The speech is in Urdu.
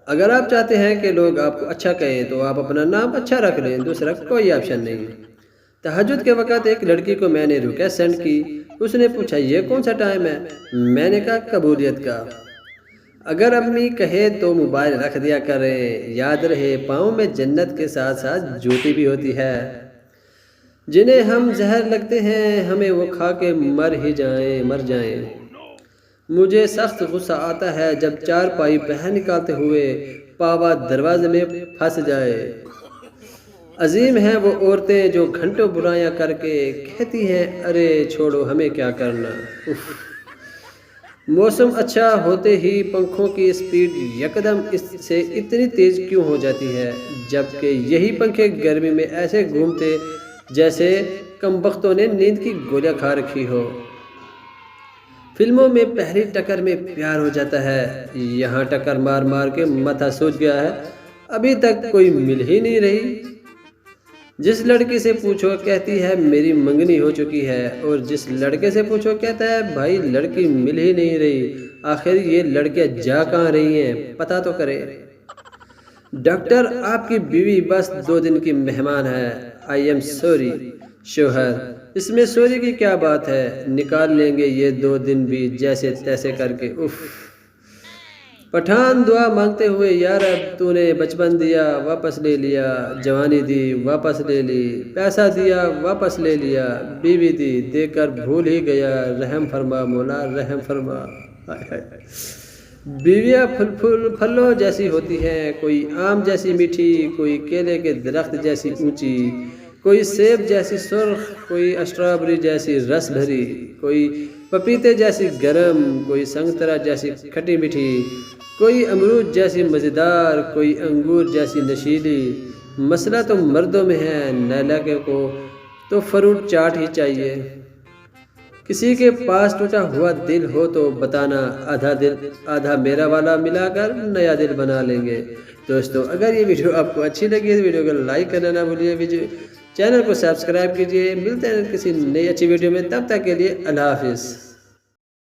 اگر آپ چاہتے ہیں کہ لوگ آپ کو اچھا کہیں تو آپ اپنا نام اچھا رکھ لیں، دوسرا کوئی آپشن نہیں۔ تہجد کے وقت ایک لڑکی کو میں نے ریکویسٹ سینڈ کی، اس نے پوچھا یہ کون سا ٹائم ہے؟ میں نے کہا قبولیت کا۔ اگر امی کہے تو موبائل رکھ دیا کریں، یاد رہے پاؤں میں جنت کے ساتھ ساتھ جوتی بھی ہوتی ہے۔ جنہیں ہم زہر لگتے ہیں ہمیں وہ کھا کے مر جائیں۔ مجھے سخت غصہ آتا ہے جب چارپائی باہر نکالتے ہوئے پاوا دروازے میں پھنس جائے۔ عظیم ہیں وہ عورتیں جو گھنٹوں برائیاں کر کے کہتی ہیں ارے چھوڑو ہمیں کیا کرنا۔ موسم اچھا ہوتے ہی پنکھوں کی سپیڈ یکدم اس سے اتنی تیز کیوں ہو جاتی ہے، جبکہ یہی پنکھے گرمی میں ایسے گھومتے جیسے کمبختوں نے نیند کی گولیاں کھا رکھی ہو۔ فلموں میں پہلی ٹکر میں پیار ہو جاتا ہے، یہاں ٹکر مار مار کے ماتھا سوج گیا ہے، ابھی تک کوئی مل ہی نہیں رہی۔ جس لڑکی سے پوچھو کہتی ہے میری منگنی ہو چکی ہے، اور جس لڑکے سے پوچھو کہتا ہے بھائی لڑکی مل ہی نہیں رہی، آخر یہ لڑکیاں جا کہاں رہی ہیں پتہ تو کرے۔ ڈاکٹر آپ کی بیوی بس 2 دن کی مہمان ہے، آئی ایم سوری۔ شوہر اس میں سوری کی کیا بات ہے، نکال لیں گے یہ 2 دن بھی جیسے تیسے کر کے۔ پٹھان دعا مانگتے ہوئے یا رب تو نے بچپن دیا واپس لے لیا، جوانی دی واپس لے لی، پیسہ دیا واپس لے لیا، بیوی دی دے کر بھول ہی گیا، رحم فرما مولا رحم فرما۔ بیویاں پھلوں جیسی ہوتی ہیں، کوئی آم جیسی میٹھی، کوئی کیلے کے درخت جیسی اونچی، کوئی سیب جیسی سرخ، کوئی اسٹرابری جیسی رس بھری، کوئی پپیتے جیسی گرم، کوئی سنگترا جیسی کھٹی میٹھی، کوئی امرود جیسی مزیدار، کوئی انگور جیسی نشیلی۔ مسئلہ تو مردوں میں ہے، نیلکے کو تو فروٹ چاٹ ہی چاہیے۔ کسی کے پاس ٹوٹا ہوا دل ہو تو بتانا، آدھا دل آدھا میرا والا ملا کر نیا دل بنا لیں گے۔ دوستو اگر یہ ویڈیو آپ کو اچھی لگی تو ویڈیو کو لائک کرنا نہ بھولیے، چینل کو سبسکرائب کیجئے۔ ملتے ہیں کسی نئی اچھی ویڈیو میں، تب تک کے لیے اللہ حافظ۔